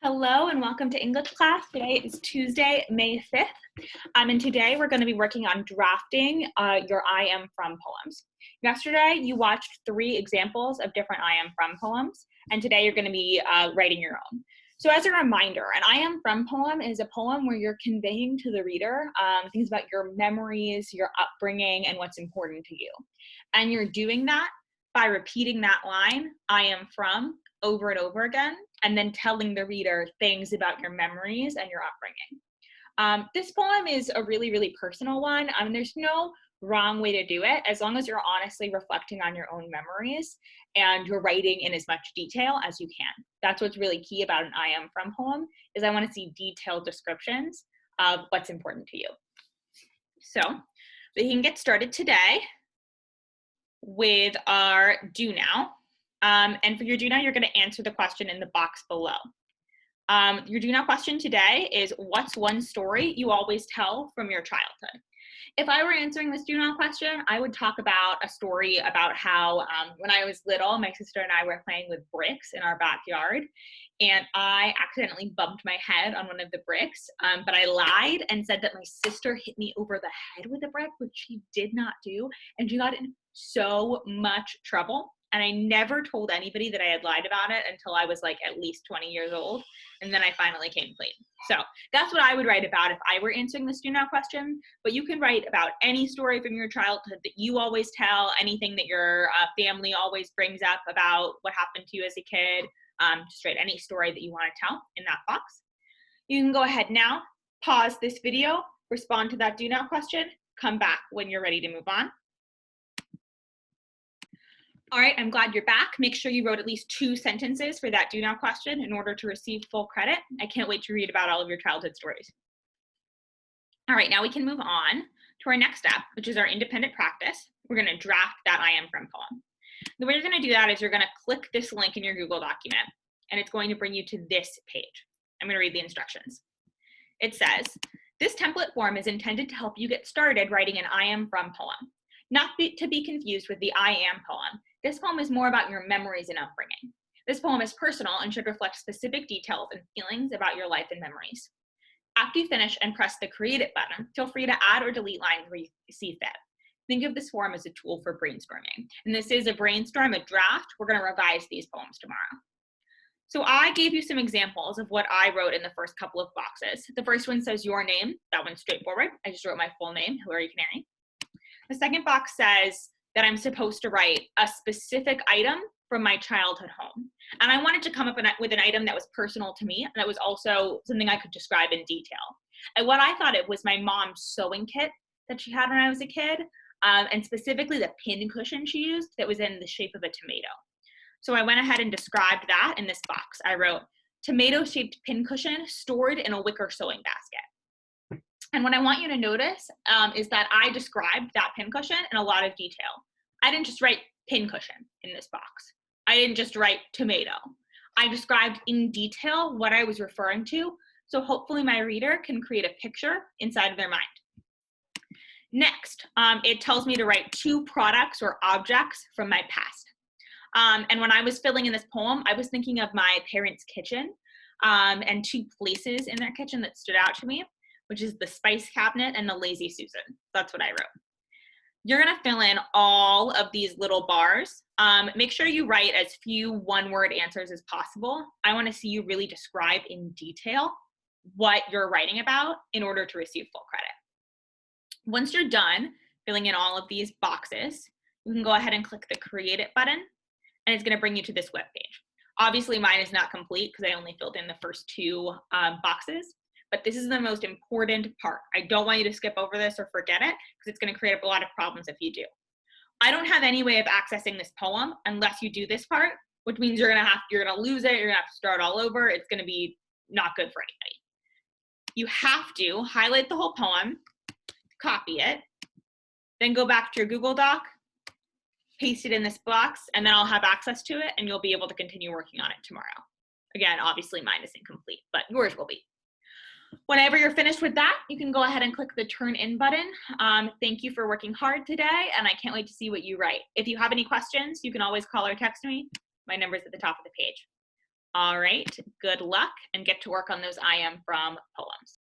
Hello and welcome to English class. Today is Tuesday, May 5th. And today we're going to be working on drafting your I am from poems. Yesterday you watched 3 examples of different I am from poems, and today you're going to be writing your own. So as a reminder, an I am from poem is a poem where you're conveying to the reader things about your memories, your upbringing, and what's important to you. And you're doing that by repeating that line, I am from, over and over again, and then telling the reader things about your memories and your upbringing. This poem is a really personal one. There's no wrong way to do it as long as you're honestly reflecting on your own memories and you're writing in as much detail as you can. That's what's really key about an I am from poem, is I want to see detailed descriptions of what's important to you. So we can get started today with our do now. And for your do now, you're going to answer the question in the box below. Your do now question today is, what's one story you always tell from your childhood? If I were answering this do now question, I would talk about a story about how when I was little, my sister and I were playing with bricks in our backyard, and I accidentally bumped my head on one of the bricks, but I lied and said that my sister hit me over the head with a brick, which she did not do, and she got in so much trouble. And I never told anybody that I had lied about it until I was like at least 20 years old. And then I finally came clean. So that's what I would write about if I were answering this do now question. But you can write about any story from your childhood that you always tell, anything that your family always brings up about what happened to you as a kid. Just write any story that you want to tell in that box. You can go ahead now, pause this video, respond to that do now question, come back when you're ready to move on. All right, I'm glad you're back. Make sure you wrote at least 2 sentences for that do now question in order to receive full credit. I can't wait to read about all of your childhood stories. All right, now we can move on to our next step, which is our independent practice. We're going to draft that I am from poem. The way you're going to do that is you're going to click this link in your Google document, and it's going to bring you to this page. I'm going to read the instructions. It says, this template form is intended to help you get started writing an I am from poem. Not to be confused with the I am poem. This poem is more about your memories and upbringing. This poem is personal and should reflect specific details and feelings about your life and memories. After you finish and press the Create It button, feel free to add or delete lines where you see fit. Think of this form as a tool for brainstorming. And this is a brainstorm, a draft. We're going to revise these poems tomorrow. So I gave you some examples of what I wrote in the first couple of boxes. The first one says your name. That one's straightforward. I just wrote my full name, Hillary Canary. The second box says that I'm supposed to write a specific item from my childhood home. And I wanted to come up with an item that was personal to me and that was also something I could describe in detail. And what I thought it was my mom's sewing kit that she had when I was a kid, and specifically the pin cushion she used that was in the shape of a tomato. So I went ahead and described that in this box. I wrote, tomato-shaped pin cushion stored in a wicker sewing basket. And what I want you to notice is that I described that pin cushion in a lot of detail. I didn't just write pin cushion in this box. I didn't just write tomato. I described in detail what I was referring to, so hopefully my reader can create a picture inside of their mind. Next, it tells me to write 2 products or objects from my past. And when I was filling in this poem, I was thinking of my parents' kitchen and 2 places in their kitchen that stood out to me, which is the spice cabinet and the Lazy Susan. That's what I wrote. You're gonna fill in all of these little bars. Make sure you write as few one-word answers as possible. I wanna see you really describe in detail what you're writing about in order to receive full credit. Once you're done filling in all of these boxes, you can go ahead and click the Create It button, and it's gonna bring you to this web page. Obviously mine is not complete because I only filled in the first 2 boxes. But this is the most important part. I don't want you to skip over this or forget it because it's going to create a lot of problems if you do. I don't have any way of accessing this poem unless you do this part, which means you're going to lose it. You're going to have to start all over. It's going to be not good for anybody. You have to highlight the whole poem, copy it, then go back to your Google Doc, paste it in this box, and then I'll have access to it and you'll be able to continue working on it tomorrow. Again, obviously mine is incomplete, but yours will be. Whenever you're finished with that, you can go ahead and click the Turn In button. Thank you for working hard today, and I can't wait to see what you write. If you have any questions, you can always call or text me. My number's at the top of the page. All right, good luck and get to work on those I am from poems.